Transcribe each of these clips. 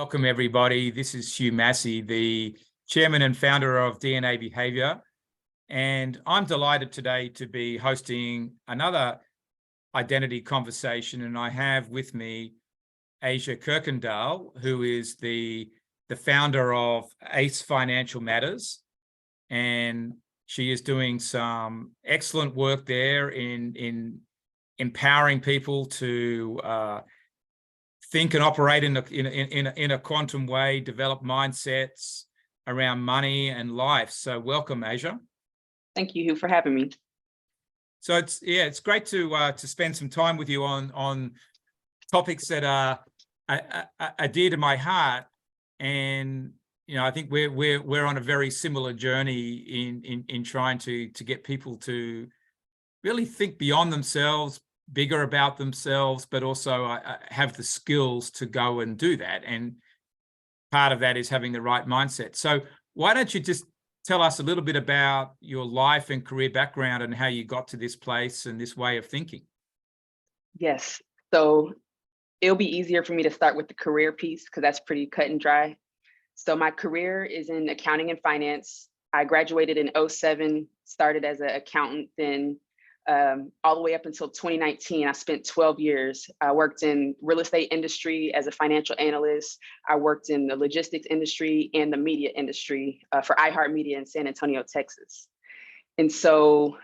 Welcome, everybody. This is Hugh Massie, the chairman and founder of DNA Behavior. And I'm delighted today to be hosting another identity conversation. And I have with me Asia Kuykendall, who is the founder of ACE Financial Matters. And she is doing some excellent work there in empowering people to think and operate in a quantum way, develop mindsets around money and life. So welcome, Asia. Thank you, Hugh, for having me. So it's great to spend some time with you on topics that are dear to my heart, and I think we're on a very similar journey in trying to get people to really think beyond themselves, bigger about themselves, but also have the skills to go and do that. And part of that is having the right mindset. So why don't you just tell us a little bit about your life and career background and how you got to this place and this way of thinking? Yes. So it'll be easier for me to start with the career piece because that's pretty cut and dry. So my career is in accounting and finance. I graduated in 2007, started as an accountant, then all the way up until 2019, I spent 12 years. I worked in real estate industry as a financial analyst. I worked in the logistics industry and the media industry for iHeartMedia in San Antonio, Texas. And so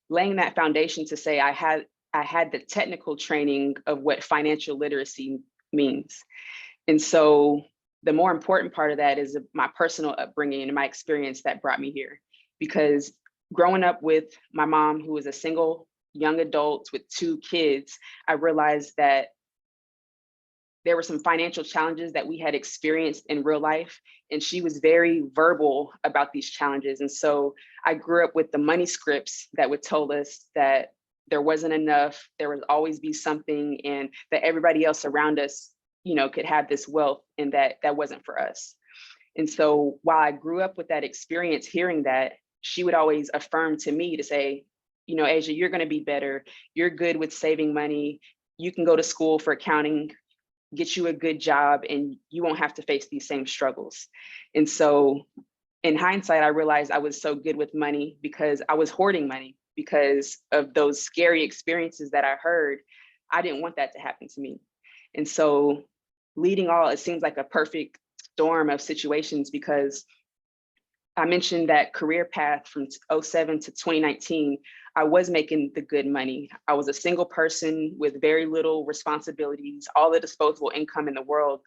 laying that foundation to say I had the technical training of what financial literacy means. And so the more important part of that is my personal upbringing and my experience that brought me here. Because growing up with my mom, who was a single young adult with 2 kids, I realized that there were some financial challenges that we had experienced in real life, and she was very verbal about these challenges. And so I grew up with the money scripts that would tell us that there wasn't enough, there would always be something, and that everybody else around us, could have this wealth, and that wasn't for us. And so while I grew up with that experience, hearing that, she would always affirm to me to say, Asia, you're going to be better. You're good with saving money. You can go to school for accounting, get you a good job, and you won't have to face these same struggles. And so in hindsight, I realized I was so good with money because I was hoarding money because of those scary experiences that I heard. I didn't want that to happen to me. And so leading all, it seems like a perfect storm of situations, because I mentioned that career path from 2007 to 2019, I was making the good money. I was a single person with very little responsibilities, all the disposable income in the world.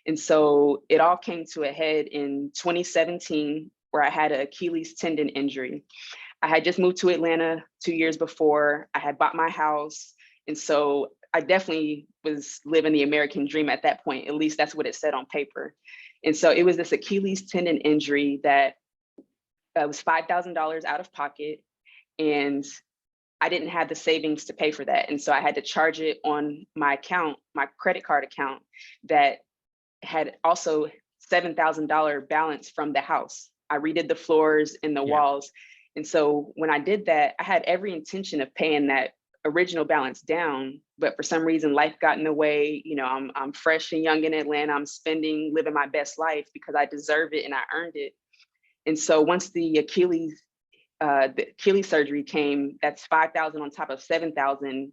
And so it all came to a head in 2017, where I had an Achilles tendon injury. I had just moved to Atlanta 2 years before. I had bought my house. And so I definitely was living the American dream at that point. At least that's what it said on paper. And so it was this Achilles tendon injury that was $5,000 out of pocket, and I didn't have the savings to pay for that. And so I had to charge it on my account, my credit card account, that had also $7,000 balance from the house. I redid the floors and the walls. And so when I did that, I had every intention of paying that original balance down, but for some reason life got in the way. I'm fresh and young in Atlanta. I'm living my best life because I deserve it and I earned it. And so once the Achilles surgery came, that's $5,000 on top of $7,000,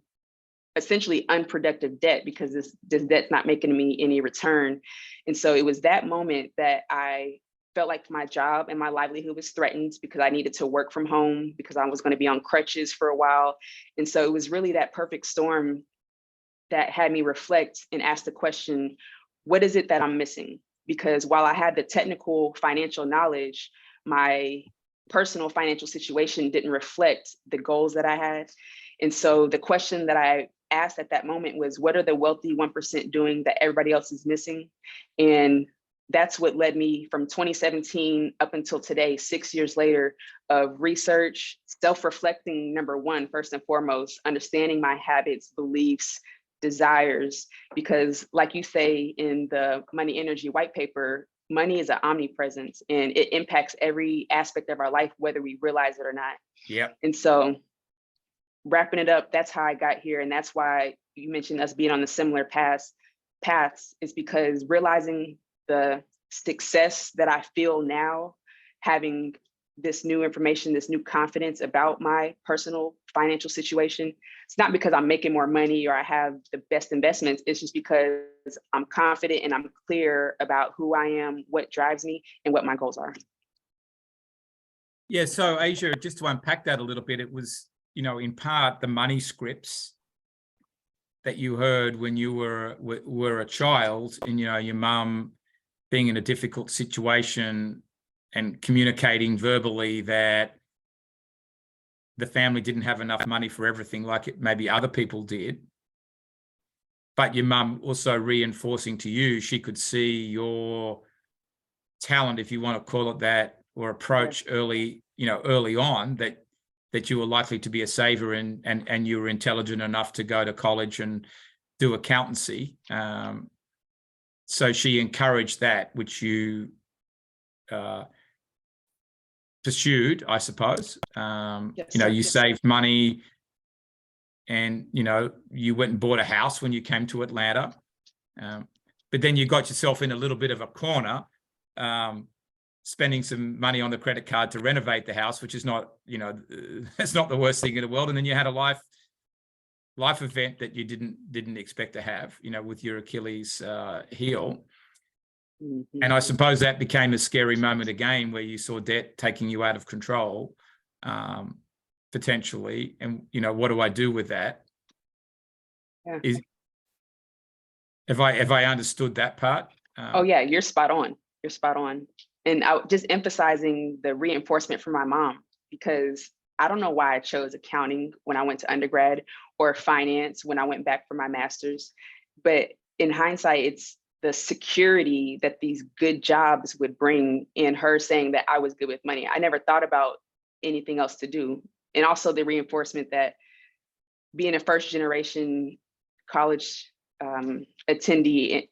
essentially unproductive debt, because this debt's not making me any return. And so it was that moment that I felt like my job and my livelihood was threatened, because I needed to work from home because I was going to be on crutches for a while. And so it was really that perfect storm that had me reflect and ask the question, what is it that I'm missing? Because while I had the technical financial knowledge, my personal financial situation didn't reflect the goals that I had. And so the question that I asked at that moment was, what are the wealthy 1% doing that everybody else is missing? And that's what led me from 2017 up until today, 6 years later, of research, self-reflecting, number one, first and foremost, understanding my habits, beliefs, desires, because like you say in the Money Energy white paper, money is an omnipresence and it impacts every aspect of our life, whether we realize it or not. Yeah. And so wrapping it up, that's how I got here. And that's why you mentioned us being on the similar path. paths is because realizing the success that I feel now, having this new information, this new confidence about my personal financial situation, it's not because I'm making more money or I have the best investments. It's just because I'm confident and I'm clear about who I am, what drives me, and what my goals are. Yeah, so Asia, just to unpack that a little bit, it was, in part the money scripts that you heard when you were a child, and your mum being in a difficult situation and communicating verbally that the family didn't have enough money for everything like maybe other people did. But your mum also reinforcing to you, she could see your talent, if you want to call it that, or approach early on, that you were likely to be a saver and you were intelligent enough to go to college and do accountancy. So she encouraged that, which you pursued, I suppose. Yes, you saved money, and you went and bought a house when you came to Atlanta, but then you got yourself in a little bit of a corner, spending some money on the credit card to renovate the house, which is not, that's not the worst thing in the world. And then you had a life event that you didn't expect to have, with your Achilles heel. Mm-hmm. And I suppose that became a scary moment again, where you saw debt taking you out of control, potentially. And, what do I do with that? Yeah. Have I understood that part? Oh yeah, you're spot on. You're spot on. And just emphasizing the reinforcement from my mom, because I don't know why I chose accounting when I went to undergrad or finance when I went back for my master's. But in hindsight, it's the security that these good jobs would bring, in her saying that I was good with money. I never thought about anything else to do. And also the reinforcement that being a first generation college attendee,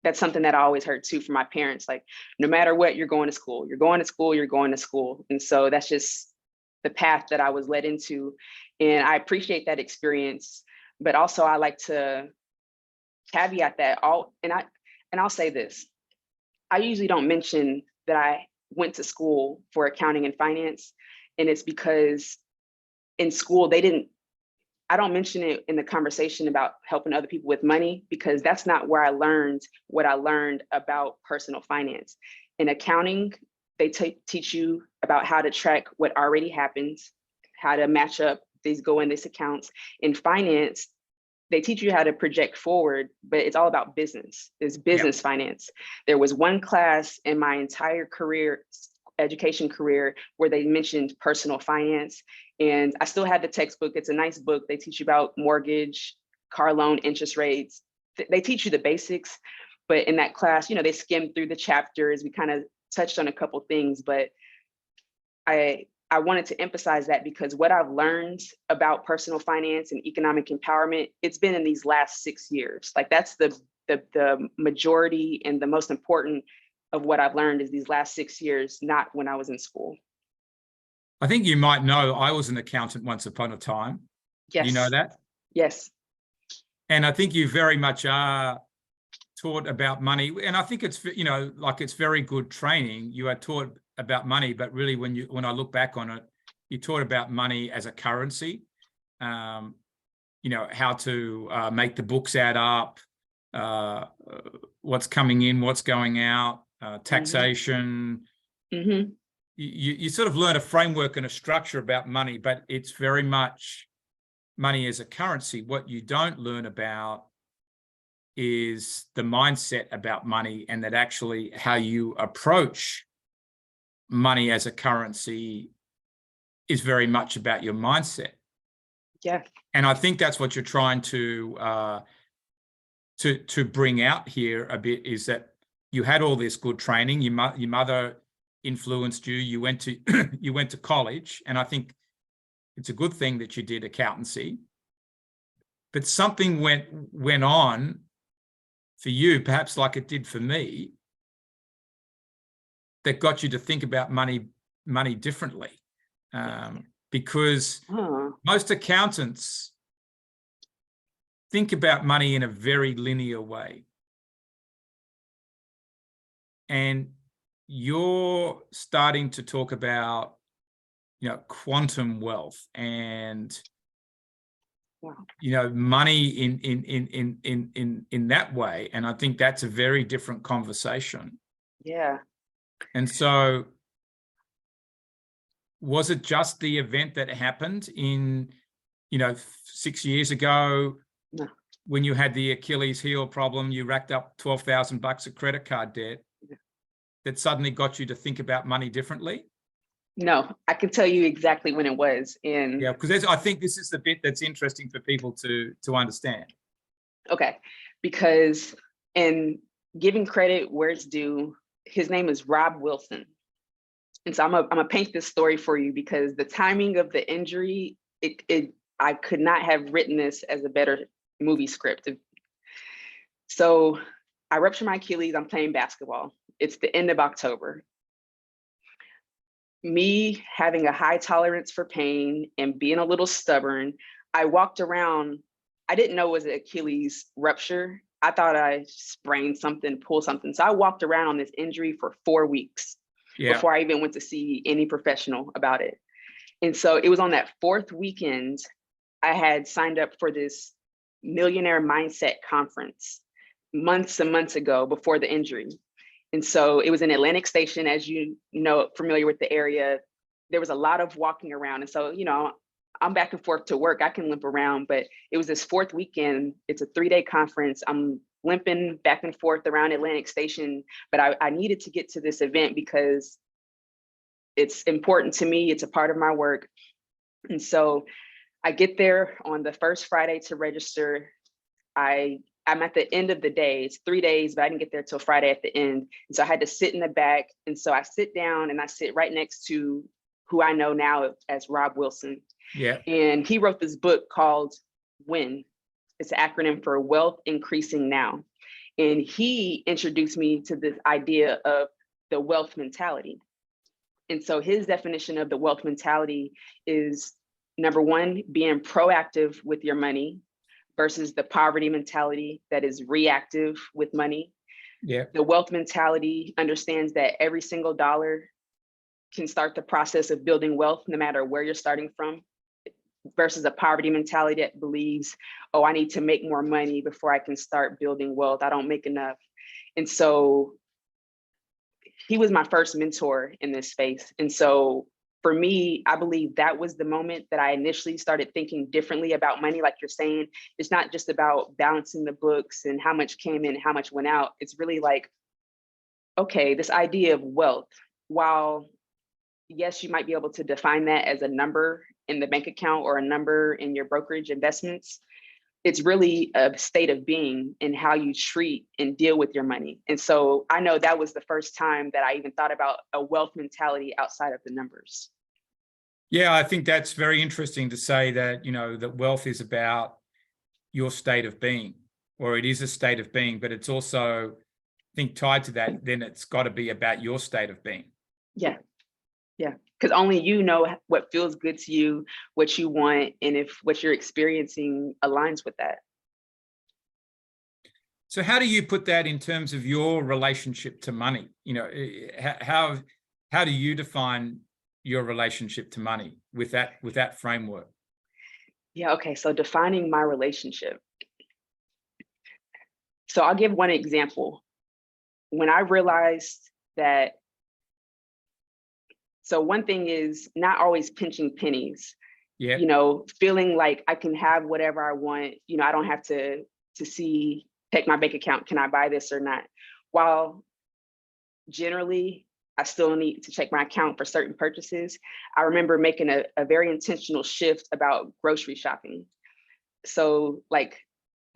that's something that I always heard too from my parents. Like, no matter what, you're going to school, you're going to school, you're going to school. And so that's just the path that I was led into. And I appreciate that experience, but also I like to caveat that I'll say this. I usually don't mention that I went to school for accounting and finance. And it's because in school, I don't mention it in the conversation about helping other people with money, because that's not where I learned what I learned about personal finance. In accounting, they teach you about how to track what already happens, how to match up these go in this accounts. In finance, they teach you how to project forward, but it's all about business. It's business finance. There was one class in my entire education career where they mentioned personal finance. And I still had the textbook. It's a nice book. They teach you about mortgage, car loan, interest rates. They teach you the basics. But in that class, they skimmed through the chapters. We kind of touched on a couple things, but I wanted to emphasize that, because what I've learned about personal finance and economic empowerment, it's been in these last 6 years. Like, that's the majority and the most important of what I've learned is these last 6 years, not when I was in school. I think you might know I was an accountant once upon a time. Yes. You know that? Yes. And I think you very much are taught about money. And I think it's, it's very good training. You are taught about money, but really when I look back on it, you taught about money as a currency, how to make the books add up, what's coming in, what's going out, taxation. Mm-hmm. You sort of learn a framework and a structure about money, but it's very much money as a currency. What you don't learn about is the mindset about money, and that actually how you approach money as a currency is very much about your mindset. Yeah. And I think that's what you're trying to bring out here a bit, is that you had all this good training. Your mother influenced you. You went to college, and I think it's a good thing that you did accountancy. But something went on for you, perhaps like it did for me, that got you to think about money differently. Because most accountants think about money in a very linear way. and you're starting to talk about, quantum wealth and, Wow. money in that way. And I think that's a very different conversation. Yeah. And so, was it just the event that happened in, 6 years ago? No. When you had the Achilles heel problem, you racked up $12,000 of credit card debt that suddenly got you to think about money differently? No, I can tell you exactly when it was. And Yeah, because I think this is the bit that's interesting for people to understand. okay, because in giving credit where it's due, his name is Rob Wilson. And so I'm gonna paint this story for you because the timing of the injury, I could not have written this as a better movie script. So I ruptured my Achilles, I'm playing basketball. It's the end of October. Me having a high tolerance for pain and being a little stubborn, I walked around, I didn't know it was an Achilles rupture. I thought I sprained something, pulled something. So I walked around on this injury for 4 weeks before I even went to see any professional about it. And so it was on that 4th weekend, I had signed up for this millionaire mindset conference months and months ago before the injury. And so it was in Atlantic Station, as you know, familiar with the area. There was a lot of walking around. And so, I'm back and forth to work. I can limp around, but it was this 4th weekend. It's a 3-day conference. I'm limping back and forth around Atlantic Station, but I needed to get to this event because it's important to me. It's a part of my work. And so I get there on the first Friday to register. I'm at the end of the day. It's 3 days, but I didn't get there till Friday at the end. And so I had to sit in the back. And so I sit down and I sit right next to who I know now as Rob Wilson. Yeah. And he wrote this book called WIN. It's an acronym for Wealth Increasing Now. And he introduced me to this idea of the wealth mentality. And so his definition of the wealth mentality is, number one, being proactive with your money versus the poverty mentality that is reactive with money. Yeah. The wealth mentality understands that every single dollar can start the process of building wealth no matter where you're starting from, versus a poverty mentality that believes, oh, I need to make more money before I can start building wealth. I don't make enough. And so he was my first mentor in this space. And so for me, I believe that was the moment that I initially started thinking differently about money. Like you're saying, it's not just about balancing the books and how much came in, how much went out. It's really like, okay, this idea of wealth, while yes, you might be able to define that as a number in the bank account or a number in your brokerage investments, it's really a state of being and how you treat and deal with your money. And so I know that was the first time that I even thought about a wealth mentality outside of the numbers. Yeah, I think that's very interesting to say that, that wealth is about your state of being, or it is a state of being, but it's also, I think, tied to that, then it's got to be about your state of being. Yeah. Yeah. Because only you know what feels good to you, what you want, and if what you're experiencing aligns with that. So how do you put that in terms of your relationship to money? How do you define your relationship to money with that framework? Yeah, okay. So defining my relationship. So I'll give one example. When I realized that, so one thing is not always pinching pennies. Yeah. Feeling like I can have whatever I want. I don't have to take my bank account. Can I buy this or not? While generally I still need to check my account for certain purchases, I remember making a very intentional shift about grocery shopping. So like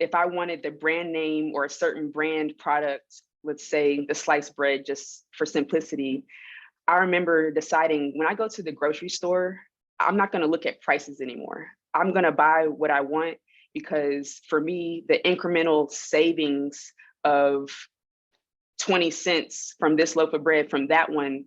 if I wanted the brand name or a certain brand product, let's say the sliced bread, just for simplicity, I remember deciding when I go to the grocery store, I'm not going to look at prices anymore. I'm going to buy what I want, because for me, the incremental savings of 20 cents from this loaf of bread, from that one,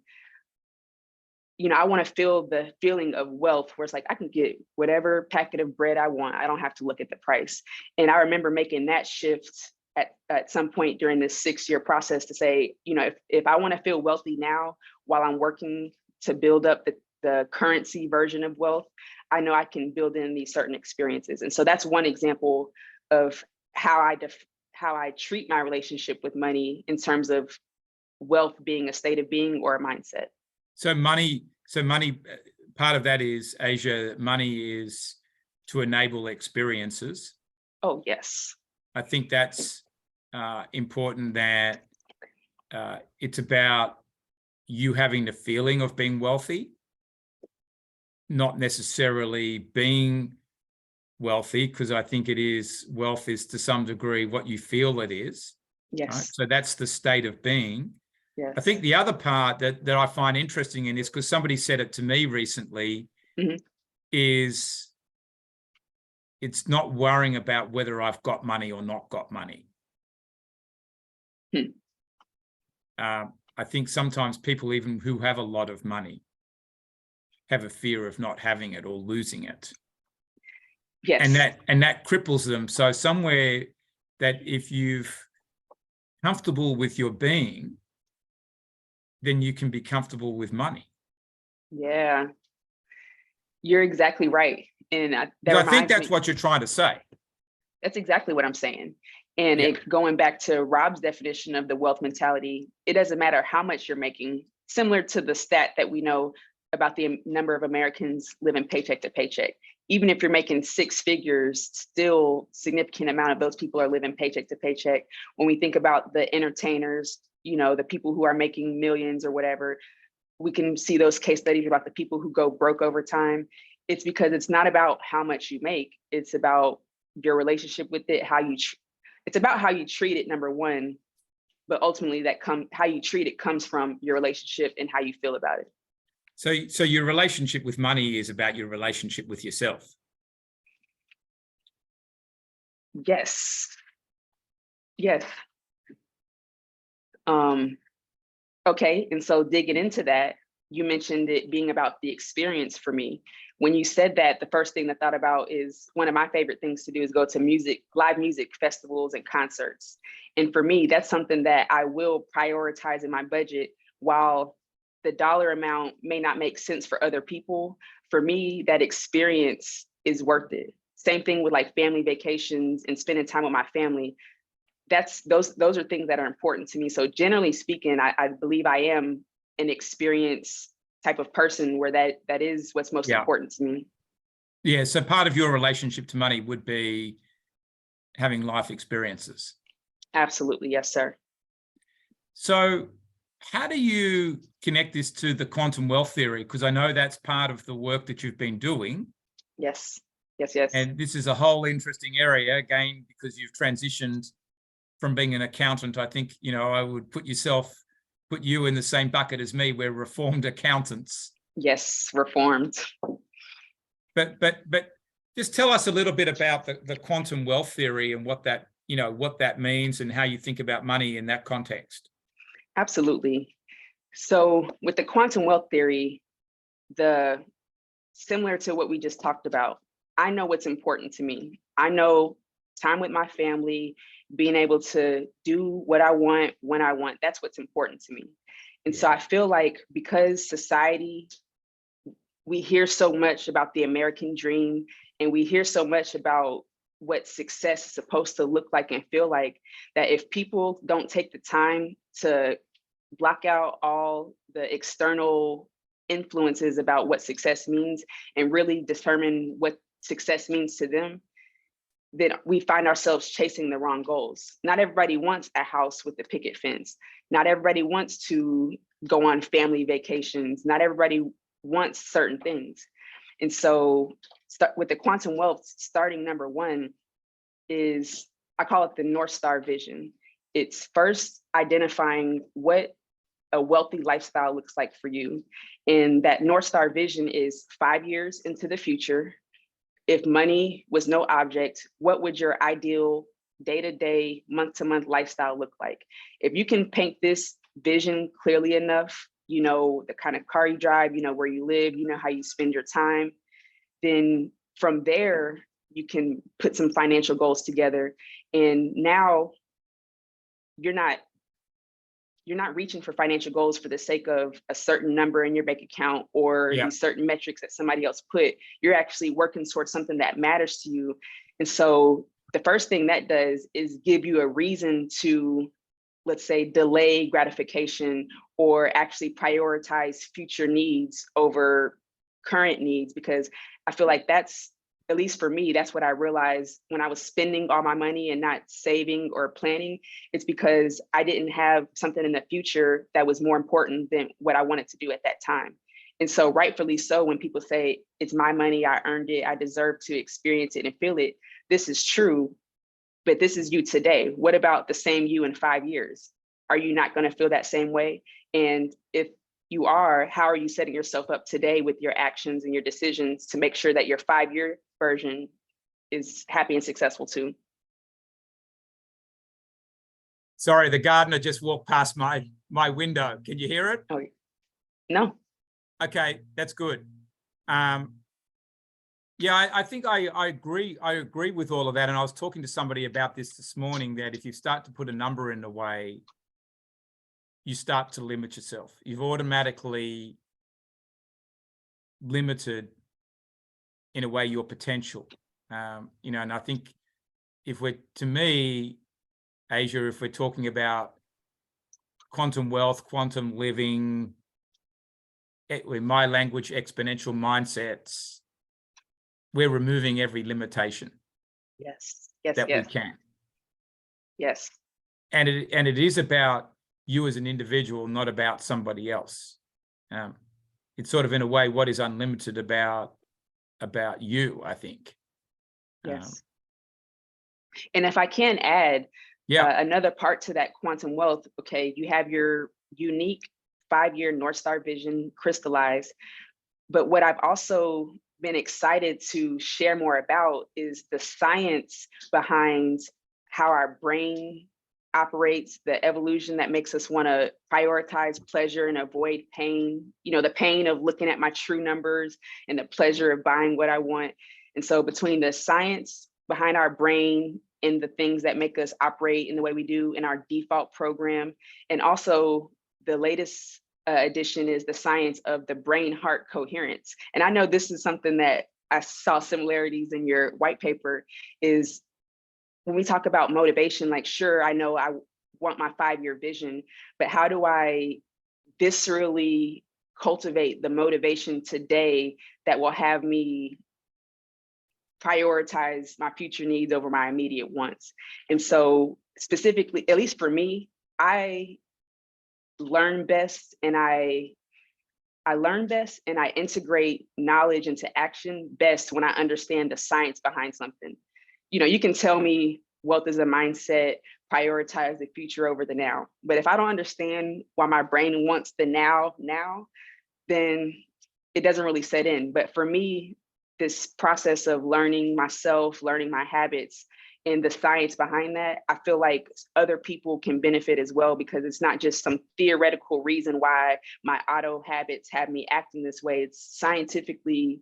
I want to feel the feeling of wealth where it's like, I can get whatever packet of bread I want. I don't have to look at the price. And I remember making that shift at some point during this 6-year process to say, if I want to feel wealthy now while I'm working to build up the currency version of wealth, I know I can build in these certain experiences. And so that's one example of how I treat my relationship with money in terms of wealth being a state of being or a mindset. So money, part of that is, Asia, money is to enable experiences. Oh, yes. I think that's important, that it's about you having the feeling of being wealthy, not necessarily being wealthy, because I think wealth is to some degree what you feel it is. Yes. Right? So that's the state of being. Yes. I think the other part that I find interesting in this, because somebody said it to me recently, is it's not worrying about whether I've got money or not got money. I think sometimes people, even who have a lot of money, have a fear of not having it or losing it. Yes. And that cripples them. So somewhere that if you're comfortable with your being, then you can be comfortable with money. Yeah, you're exactly right. And I think that's what you're trying to say. That's exactly what I'm saying. And going back to Rob's definition of the wealth mentality, it doesn't matter how much you're making, similar to the stat that we know about the number of Americans living paycheck to paycheck. Even if you're making 6 figures, still significant amount of those people are living paycheck to paycheck. When we think about the entertainers, the people who are making millions or whatever, we can see those case studies about the people who go broke over time. It's because it's not about how much you make. It's about your relationship with it, it's about how you treat it, number one, but ultimately how you treat it comes from your relationship and how you feel about it. So your relationship with money is about your relationship with yourself. Yes. Yes. Okay, and so digging into that, you mentioned it being about the experience for me. When you said that, the first thing I thought about is one of my favorite things to do is go to live music festivals and concerts. And for me, that's something that I will prioritize in my budget. While the dollar amount may not make sense for other people, for me, that experience is worth it. Same thing with like family vacations and spending time with my family. Those are things that are important to me. So generally speaking, I believe I am an experience type of person where that is what's most important to me. Yeah. So part of your relationship to money would be having life experiences. Absolutely. Yes, sir. So how do you connect this to the quantum wealth theory? Because I know that's part of the work that you've been doing. Yes. Yes, yes. And this is a whole interesting area, again, because you've transitioned from being an accountant. I think, I would put you in the same bucket as me. We're reformed accountants. Yes, reformed. But just tell us a little bit about the quantum wealth theory and what that means and how you think about money in that context. Absolutely. So with the quantum wealth theory, similar to what we just talked about, I know what's important to me. I know time with my family, being able to do what I want when I want, that's what's important to me. And so I feel like because society, we hear so much about the American dream, and we hear so much about what success is supposed to look like and feel like, that if people don't take the time to block out all the external influences about what success means and really determine what success means to them, then we find ourselves chasing the wrong goals. Not everybody wants a house with a picket fence. Not everybody wants to go on family vacations. Not everybody wants certain things. And so with the quantum wealth, starting number one is, I call it the North Star vision. It's first identifying what a wealthy lifestyle looks like for you. And that North Star vision is 5 years into the future. If money was no object, what would your ideal day-to-day, month-to-month lifestyle look like? If you can paint this vision clearly enough, the kind of car you drive, where you live, how you spend your time, then from there, you can put some financial goals together. And now you're not reaching for financial goals for the sake of a certain number in your bank account or Yeah. these certain metrics that somebody else put. You're actually working towards something that matters to you. And so the first thing that does is give you a reason to, let's say, delay gratification or actually prioritize future needs over current needs. Because I feel like that's, at least for me, that's what I realized when I was spending all my money and not saving or planning. It's because I didn't have something in the future that was more important than what I wanted to do at that time. And so rightfully so, when people say, it's my money, I earned it, I deserve to experience it and feel it, this is true, but this is you today. What about the same you in 5 years? Are you not going to feel that same way? And if you are, how are you setting yourself up today with your actions and your decisions to make sure that your 5-year version is happy and successful too? Sorry, the gardener just walked past my window. Can you hear it? Oh, no. Okay, that's good. Yeah, I think I agree. I agree with all of that. And I was talking to somebody about this morning, that if you start to put a number in the way, you start to limit yourself. You've automatically limited, in a way, your potential. And I think to me, Asia, if we're talking about quantum wealth, quantum living, in my language, exponential mindsets, we're removing every limitation. Yes. We can. Yes. And it is about you as an individual, not about somebody else. It's sort of, in a way, what is unlimited about you, I think. Yes. And if I can add, another part to that quantum wealth, okay, you have your unique 5-year North Star vision crystallized. But what I've also been excited to share more about is the science behind how our brain operates, the evolution that makes us want to prioritize pleasure and avoid pain, the pain of looking at my true numbers and the pleasure of buying what I want. And so between the science behind our brain and the things that make us operate in the way we do in our default program, and also the latest addition is the science of the brain-heart coherence. And I know this is something that I saw similarities in your white paper, is when we talk about motivation, like, sure, I know I want my 5-year vision, but how do I viscerally cultivate the motivation today that will have me prioritize my future needs over my immediate wants? And so specifically, at least for me, I learn best and I integrate knowledge into action best when I understand the science behind something. You can tell me wealth is a mindset, prioritize the future over the now. But if I don't understand why my brain wants the now, then it doesn't really set in. But for me, this process of learning myself, learning my habits, and the science behind that, I feel like other people can benefit as well, because it's not just some theoretical reason why my auto habits have me acting this way. It's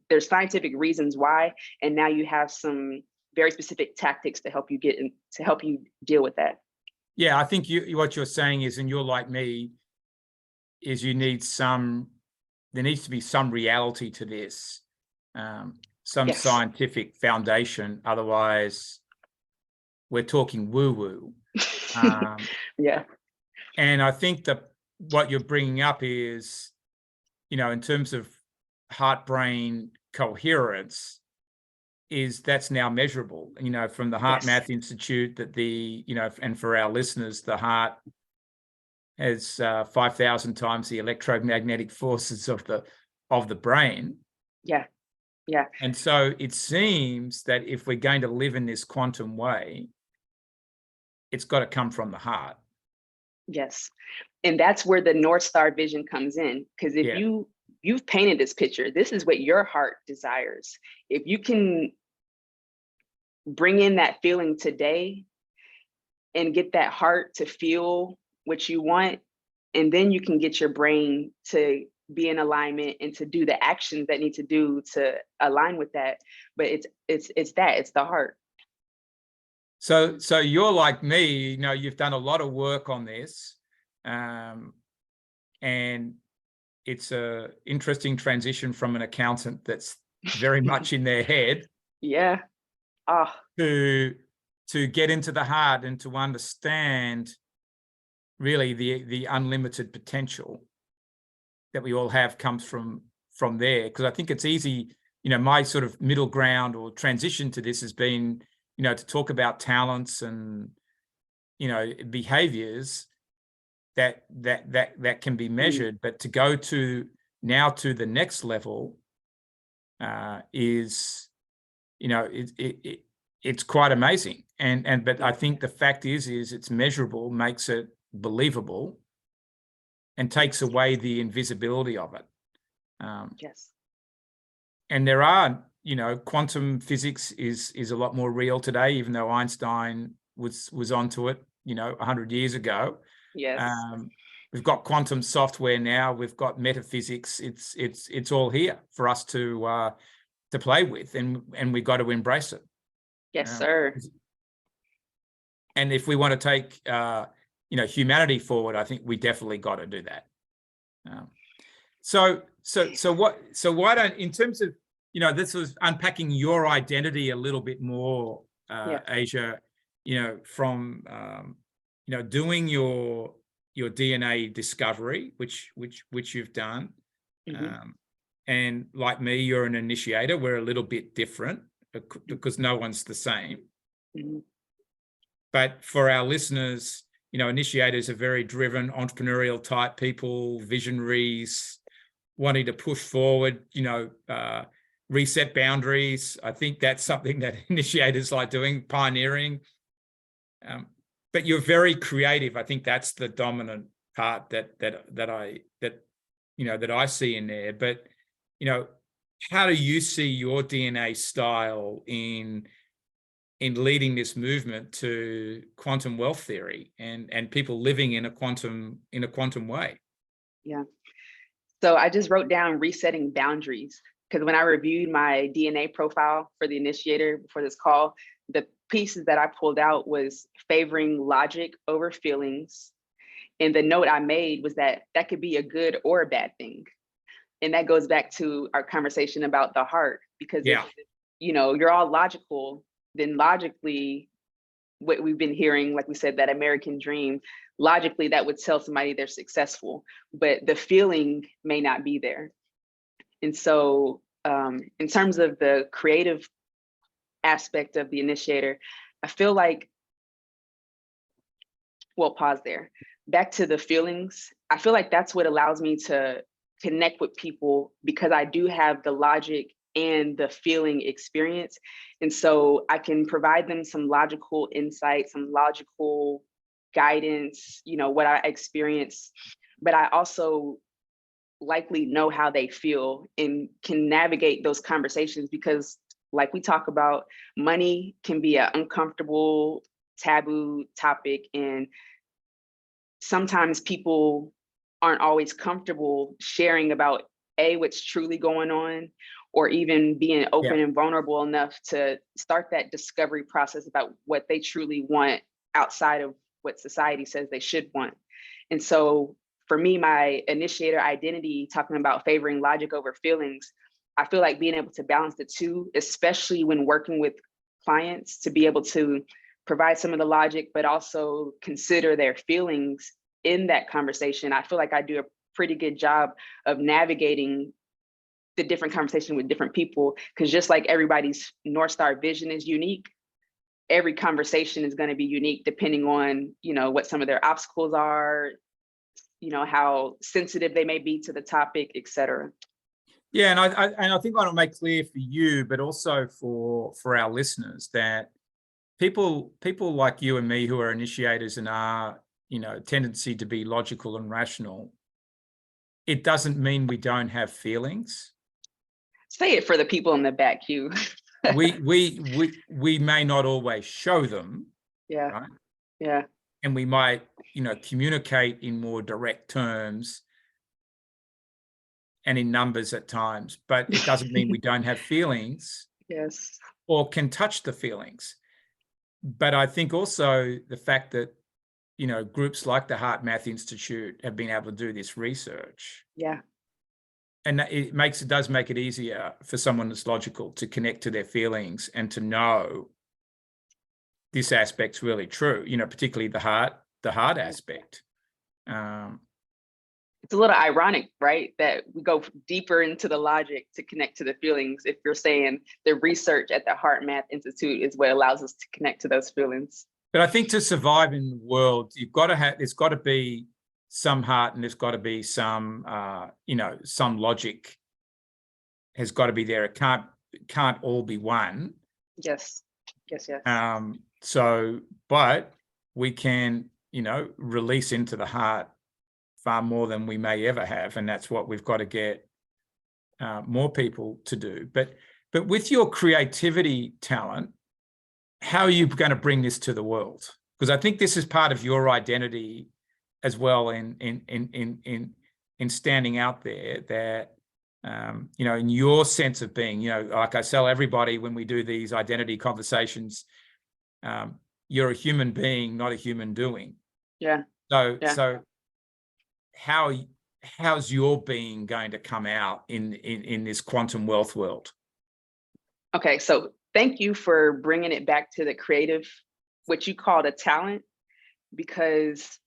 there's scientific reasons why, and now you have some very specific tactics to help you deal with that. Yeah, I think what you're saying is, and you're like me, is there needs to be some reality to this, some Yes. scientific foundation. Otherwise, we're talking woo-woo. Yeah. And I think that what you're bringing up is, in terms of heart-brain coherence, that's now measurable. From the Heart Yes. Math Institute, that and for our listeners, the heart has 5,000 times the electromagnetic forces of the brain. Yeah. And so it seems that if we're going to live in this quantum way, it's got to come from the heart. Yes. And that's where the North Star vision comes in. Because if you've painted this picture, this is what your heart desires. If you can bring in that feeling today and get that heart to feel what you want, and then you can get your brain to be in alignment and to do the actions that need to do to align with that. But it's the heart. So you're like me, you've done a lot of work on this, and it's a interesting transition from an accountant that's very much in their head Yeah. Ah, to get into the heart and to understand really the unlimited potential that we all have comes from there. Because I think it's easy, my sort of middle ground or transition to this has been, to talk about talents and, behaviors that can be measured, but to go to now to the next level is, it's quite amazing. But I think the fact is it's measurable, makes it believable, and takes away the invisibility of it. yes. And there are, quantum physics is a lot more real today, even though Einstein was onto it, 100 years ago. Yes. We've got quantum software now. We've got metaphysics. It's all here for us to play with, and we've got to embrace it. Yes, sir. And if we want to take humanity forward, I think we definitely got to do that. So why don't, in terms of, this was unpacking your identity a little bit more, Asia, from doing your DNA discovery, which you've done. And like me, you're an initiator. We're a little bit different because no one's the same. But for our listeners, initiators are very driven, entrepreneurial type people, visionaries, wanting to push forward, reset boundaries. I think that's something that initiators like doing, pioneering. But you're very creative. I think that's the dominant part that I see in there. But how do you see your DNA style in leading this movement to quantum wealth theory and people living in a quantum way? Yeah. So I just wrote down resetting boundaries, because when I reviewed my DNA profile for the initiator before this call, the pieces that I pulled out was favoring logic over feelings. And the note I made was that could be a good or a bad thing. And that goes back to our conversation about the heart, because if you're all logical, then logically, what we've been hearing, like we said, that American dream, logically that would tell somebody they're successful, but the feeling may not be there. And so in terms of the creative aspect of the initiator, I feel like, well, pause there. Back to the feelings, I feel like that's what allows me to connect with people, because I do have the logic and the feeling experience. And so I can provide them some logical insight, some logical guidance, what I experience, but I also likely know how they feel and can navigate those conversations, because like we talk about, money can be an uncomfortable, taboo topic. And sometimes people aren't always comfortable sharing about what's truly going on, or even being open and vulnerable enough to start that discovery process about what they truly want outside of what society says they should want. And so for me, my initiator identity, talking about favoring logic over feelings, I feel like being able to balance the two, especially when working with clients, to be able to provide some of the logic, but also consider their feelings in that conversation. I feel like I do a pretty good job of navigating the different conversation with different people, because just like everybody's North Star vision is unique, every conversation is going to be unique depending on, what some of their obstacles are, how sensitive they may be to the topic, et cetera. Yeah, and I think I want to make clear for you, but also for our listeners, that people like you and me who are initiators and are, tendency to be logical and rational, it doesn't mean we don't have feelings. Say it for the people in the back, Hugh. we may not always show them. Yeah. Right? Yeah. And we might, communicate in more direct terms and in numbers at times, but it doesn't mean we don't have feelings. Yes. Or can touch the feelings. But I think also the fact that, groups like the Heart Math Institute have been able to do this research. Yeah. And it does make it easier for someone that's logical to connect to their feelings and to know this aspect's really true, particularly the heart aspect. It's a little ironic, right? That we go deeper into the logic to connect to the feelings. If you're saying the research at the Heart Math Institute is what allows us to connect to those feelings. But I think to survive in the world, there's got to be some heart, and there's got to be some, some logic has got to be there. It can't all be one. Yes. But we can, release into the heart far more than we may ever have, and that's what we've got to get more people to do. But with your creativity talent, how are you going to bring this to the world? Because I think this is part of your identity as well in standing out there. That in your sense of being, like I tell everybody when we do these identity conversations, you're a human being, not a human doing. Yeah. So how's your being going to come out in this quantum wealth world? Okay, so thank you for bringing it back to the creative, what you called a talent, because,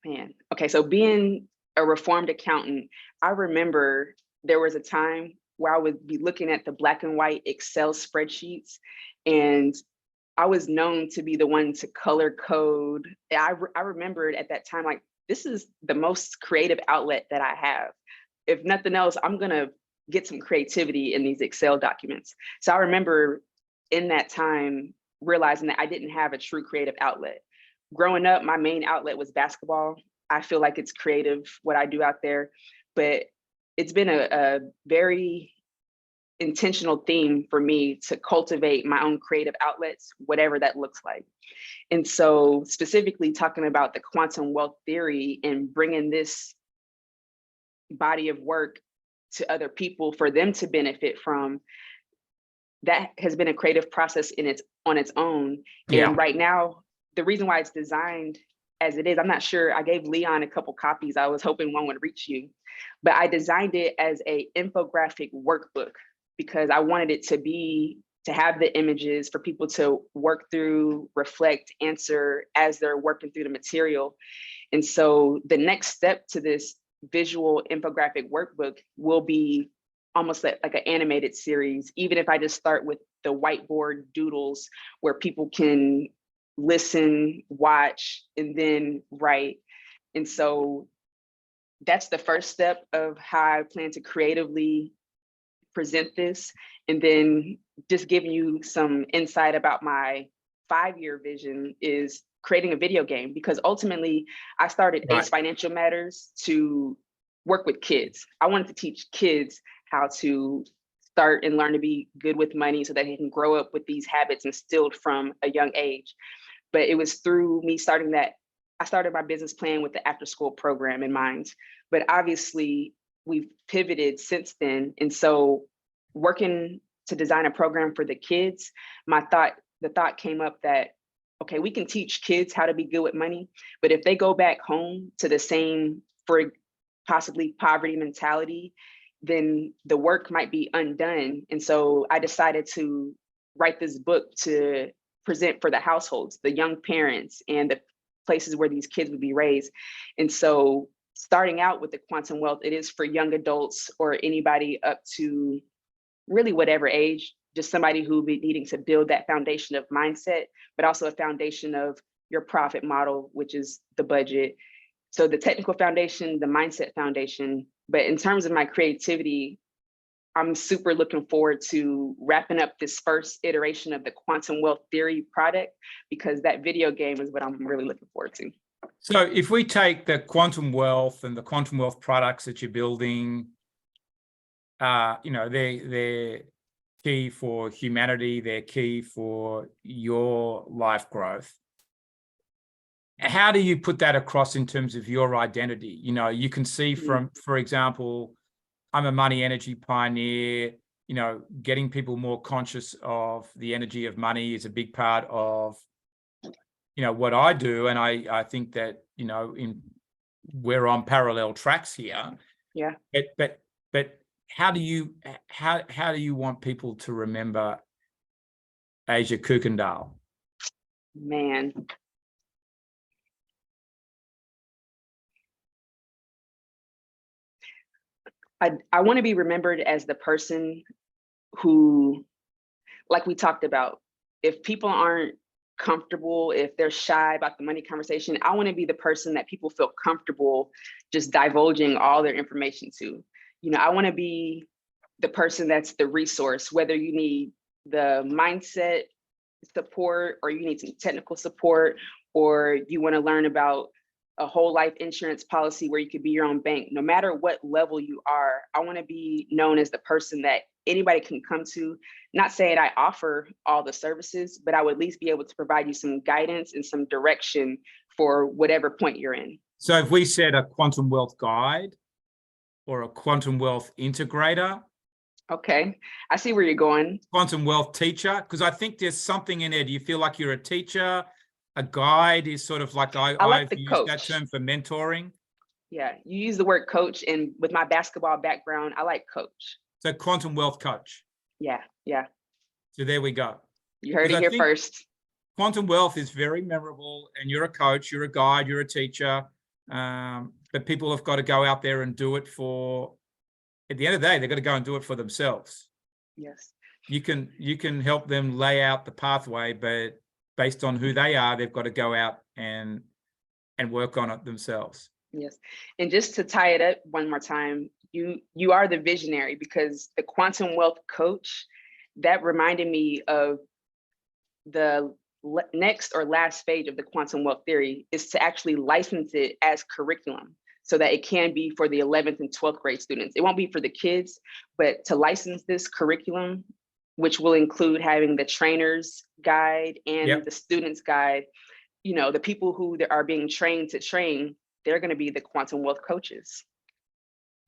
man, okay, so being a reformed accountant, I remember there was a time where I would be looking at the black and white Excel spreadsheets, and I was known to be the one to color code. I remembered at that time, like, this is the most creative outlet that I have. If nothing else, I'm gonna get some creativity in these Excel documents. So I remember in that time realizing that I didn't have a true creative outlet. Growing up, my main outlet was basketball. I feel like it's creative, what I do out there, but it's been a very intentional theme for me to cultivate my own creative outlets, whatever that looks like. And so specifically talking about the quantum wealth theory and bringing this body of work to other people for them to benefit from, that has been a creative process on its own. Yeah. And right now, the reason why it's designed as it is, I'm not sure, I gave Leon a couple copies. I was hoping one would reach you, but I designed it as a infographic workbook because I wanted it to have the images for people to work through, reflect, answer as they're working through the material. And so the next step to this visual infographic workbook will be almost like an animated series, even if I just start with the whiteboard doodles where people can listen, watch, and then write. And so that's the first step of how I plan to creatively present this. And then just giving you some insight about my 5-year vision is creating a video game, because ultimately I started Ace Financial Matters to work with kids. I wanted to teach kids how to start and learn to be good with money so that they can grow up with these habits instilled from a young age. But it was through me starting that, I started my business plan with the after school program in mind. But obviously we've pivoted since then. And so working to design a program for the kids, the thought came up that, okay, we can teach kids how to be good with money, but if they go back home to the same, for possibly poverty mentality, then the work might be undone. And so I decided to write this book to present for the households, the young parents, and the places where these kids would be raised. And so starting out with the quantum wealth, it is for young adults or anybody up to really whatever age, just somebody who will be needing to build that foundation of mindset, but also a foundation of your profit model, which is the budget. So the technical foundation, the mindset foundation. But in terms of my creativity, I'm super looking forward to wrapping up this first iteration of the quantum wealth theory product, because that video game is what I'm really looking forward to. So if we take the quantum wealth and the quantum wealth products that you're building, they're key for humanity, they're key for your life growth. How do you put that across in terms of your identity? You can see from, for example, I'm a money energy pioneer. getting people more conscious of the energy of money is a big part of, what I do. And I think that, we're on parallel tracks here. Yeah. But how do you want people to remember Asia Kuykendall? Man. I want to be remembered as the person who, like we talked about, if people aren't comfortable, if they're shy about the money conversation, I want to be the person that people feel comfortable just divulging all their information to. I want to be the person that's the resource, whether you need the mindset support or you need some technical support, or you want to learn about a whole life insurance policy where you could be your own bank. No matter what level you are, I want to be known as the person that anybody can come to. Not saying I offer all the services, but I would at least be able to provide you some guidance and some direction for whatever point you're in. So if we said a quantum wealth guide or a quantum wealth integrator. Okay, I see where you're going. Quantum wealth teacher, because I think there's something in there. Do you feel like you're a teacher? A guide is sort of like I've used that term for mentoring. Yeah, you use the word coach, and with my basketball background, I like coach. So quantum wealth coach. Yeah. So there we go. You heard it here first. Quantum wealth is very memorable, and you're a coach, you're a guide, you're a teacher. But people have got to go out there and do it for, at the end of the day, they've got to go and do it for themselves. Yes. You can help them lay out the pathway, but based on who they are, they've got to go out and work on it themselves. Yes. And just to tie it up one more time, you are the visionary, because the quantum wealth coach, that reminded me of the next or last stage of the quantum wealth theory is to actually license it as curriculum so that it can be for the 11th and 12th grade students. It won't be for the kids, but to license this curriculum, which will include having the trainer's guide and the student's guide, the people who are being trained to train, they're going to be the quantum wealth coaches.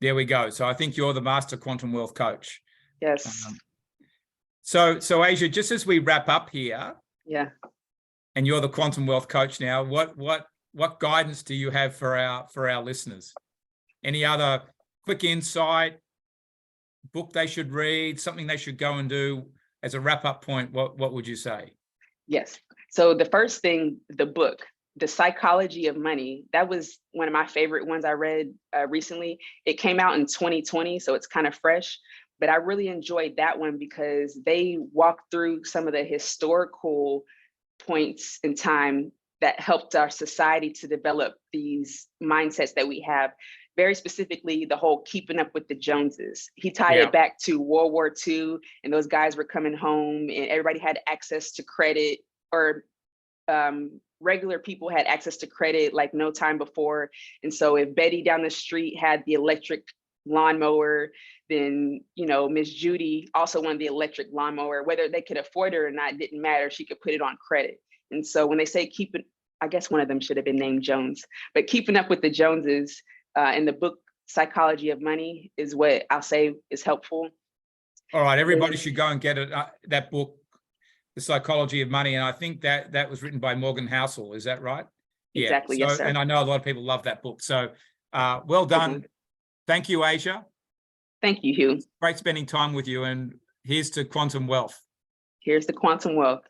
There we go. So I think you're the master quantum wealth coach. Yes. So Asia, just as we wrap up here, and you're the quantum wealth coach now, what guidance do you have for our listeners? Any other quick insight, book they should read, something they should go and do as a wrap-up point? What would you say? Yes. So the first thing, the book, The Psychology of Money, that was one of my favorite ones I read recently. It came out in 2020, so it's kind of fresh, but I really enjoyed that one because they walked through some of the historical points in time that helped our society to develop these mindsets that we have. Very specifically, the whole keeping up with the Joneses. He tied it back to World War II, and those guys were coming home and everybody had access to credit, or regular people had access to credit like no time before. And so if Betty down the street had the electric lawnmower, then, Miss Judy also wanted the electric lawnmower. Whether they could afford it or not didn't matter. She could put it on credit. And so when they say keep it, I guess one of them should have been named Jones, but keeping up with the Joneses in the book Psychology of Money is what I'll say is helpful. All right, everybody should go and get it. That book, The Psychology of Money, and I think that was written by Morgan Housel. Is that right? Exactly. Yeah. Yes, sir. And I know a lot of people love that book. So well done. Thank you, Asia. Thank you, Hugh. Great spending time with you. And here's to quantum wealth. Here's the quantum wealth.